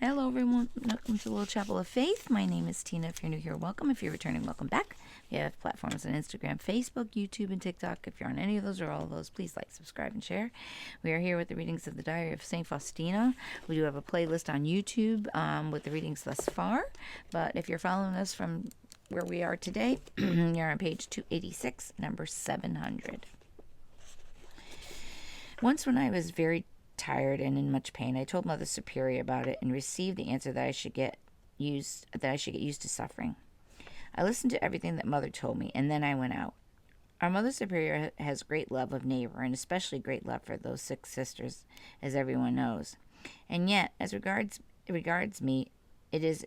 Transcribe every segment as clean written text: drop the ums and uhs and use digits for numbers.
Hello, everyone. Welcome to Little Chapel of Faith. My name is Tina. If you're new here, welcome. If you're returning, welcome back. We have platforms on Instagram, Facebook, YouTube, and TikTok. If you're on any of those or all of those, please like, subscribe, and share. We are here with the readings of the Diary of St Faustina. We do have a playlist on YouTube with the readings thus far. But if you're following us from where we are today, you're on page 286, number 700. Once when I was very tired and in much pain, I told Mother Superior about it and received the answer that I should get used to suffering. I listened to everything that Mother told me, and then I went out. Our Mother Superior has great love of neighbor, and especially great love for those sick sisters, as everyone knows. And yet, as it regards me, it is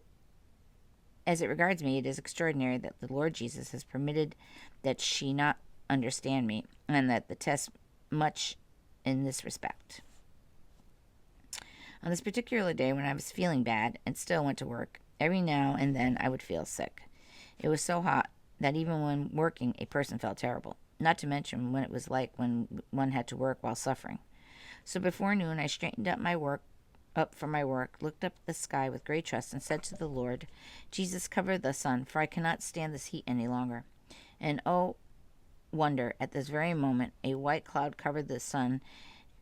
extraordinary that the Lord Jesus has permitted that she not understand me, and that the test much in this respect. On this particular day, when I was feeling bad and still went to work, every now and then I would feel sick. It was so hot that even when working, a person felt terrible, not to mention when it was like when one had to work while suffering. So before noon, I straightened up from my work, looked up at the sky with great trust, and said to the Lord, Jesus, cover the sun, for I cannot stand this heat any longer. And oh, wonder, at this very moment, a white cloud covered the sun,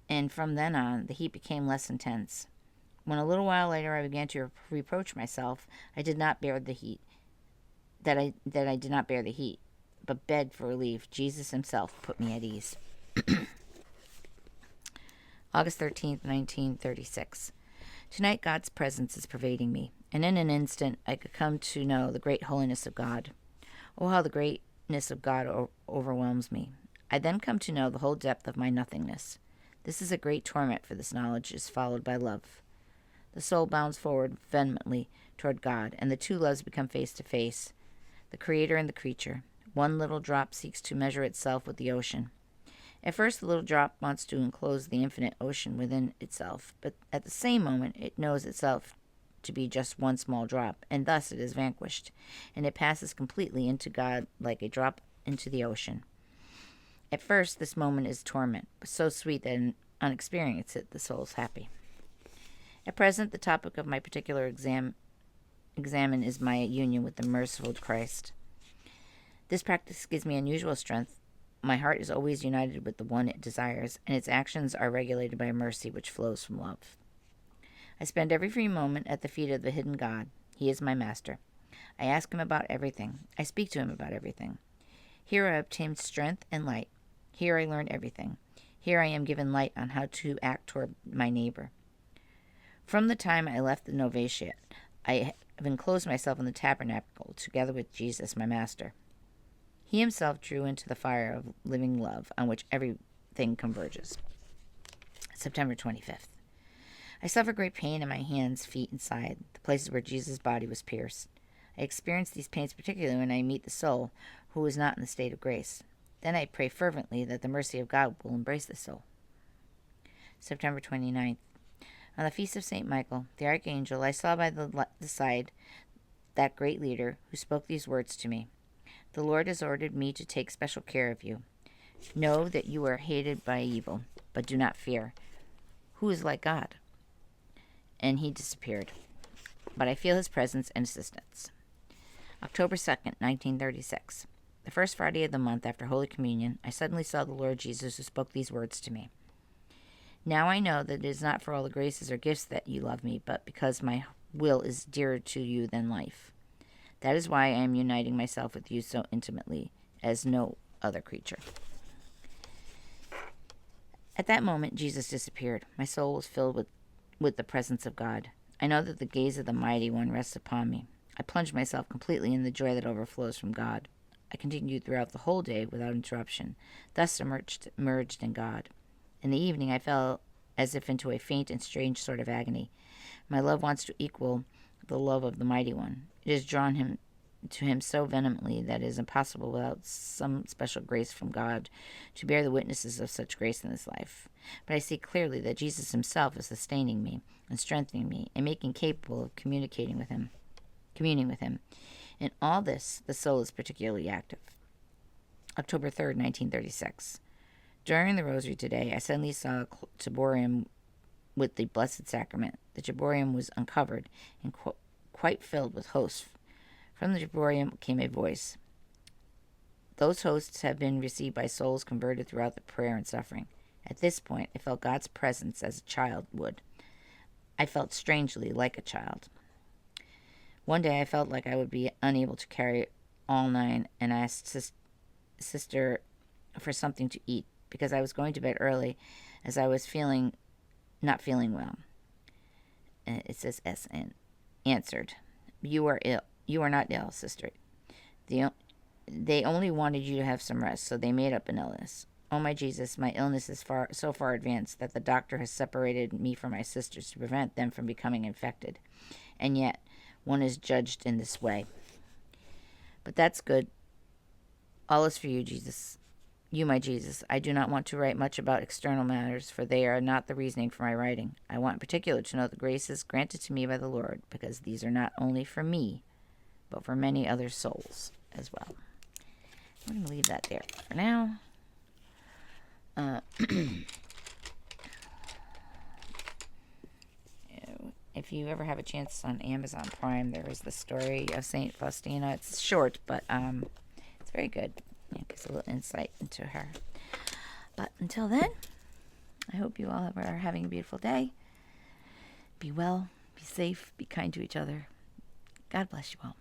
and from then on, the heat became less intense. When a little while later I began to reproach myself, I did not bear the heat, that I did not bear the heat, but begged for relief. Jesus himself put me at ease. August 13th, 1936. Tonight God's presence is pervading me, and in an instant I could come to know the great holiness of God. Oh, how the greatness of God overwhelms me. I then come to know the whole depth of my nothingness. This is a great torment, for this knowledge is followed by love. The soul bounds forward vehemently toward God, and the two loves become face to face, the Creator and the creature. One little drop seeks to measure itself with the ocean. At first, the little drop wants to enclose the infinite ocean within itself, but at the same moment, it knows itself to be just one small drop, and thus it is vanquished, and it passes completely into God like a drop into the ocean. At first, this moment is torment, but so sweet that on experiencing it, the soul is happy. At present, the topic of my particular examine is my union with the merciful Christ. This practice gives me unusual strength. My heart is always united with the one it desires, and its actions are regulated by a mercy which flows from love. I spend every free moment at the feet of the hidden God. He is my master. I ask him about everything. I speak to him about everything. Here I obtained strength and light. Here I learned everything. Here I am given light on how to act toward my neighbor. From the time I left the novitiate, I have enclosed myself in the tabernacle together with Jesus, my master. He himself drew into the fire of living love on which everything converges. September 25th. I suffer great pain in my hands, feet, and side, the places where Jesus' body was pierced. I experience these pains particularly when I meet the soul who is not in the state of grace. Then I pray fervently that the mercy of God will embrace the soul. September 29th. On the feast of St. Michael, the archangel, I saw by the side that great leader who spoke these words to me. The Lord has ordered me to take special care of you. Know that you are hated by evil, but do not fear. Who is like God? And he disappeared. But I feel his presence and assistance. October 2nd, 1936. The first Friday of the month after Holy Communion, I suddenly saw the Lord Jesus who spoke these words to me. Now I know that it is not for all the graces or gifts that you love me, but because my will is dearer to you than life. That is why I am uniting myself with you so intimately as no other creature. At that moment, Jesus disappeared. My soul was filled with the presence of God. I know that the gaze of the Mighty One rests upon me. I plunged myself completely in the joy that overflows from God. I continued throughout the whole day without interruption, thus merged in God. In the evening, I fell as if into a faint and strange sort of agony. My love wants to equal the love of the Mighty One. It has drawn to him so vehemently that it is impossible without some special grace from God to bear the witnesses of such grace in this life. But I see clearly that Jesus himself is sustaining me and strengthening me and making capable of communing with him. In all this, the soul is particularly active. October 3rd, 1936. During the rosary today, I suddenly saw a ciborium with the Blessed Sacrament. The Giborium was uncovered and quite filled with hosts. From the Giborium came a voice. Those hosts have been received by souls converted throughout the prayer and suffering. At this point, I felt God's presence as a child would. I felt strangely like a child. One day I felt like I would be unable to carry all 9 and asked Sister for something to eat because I was going to bed early as I was not feeling well. It says S.N. Answered, "You are ill. You are not ill, sister. They only wanted you to have some rest, so they made up an illness. Oh, my Jesus, my illness is so far advanced that the doctor has separated me from my sisters to prevent them from becoming infected. And yet, one is judged in this way. But that's good. All is for you, Jesus. You, my Jesus. I do not want to write much about external matters, for they are not the reasoning for my writing. I want in particular to know the graces granted to me by the Lord, because these are not only for me, but for many other souls as well." I'm going to leave that there for now. If you ever have a chance on Amazon Prime, there is the story of St. Faustina. It's short, but it's very good. It gives a little insight into her. But until then, I hope you all are having a beautiful day. Be well, be safe, be kind to each other. God bless you all.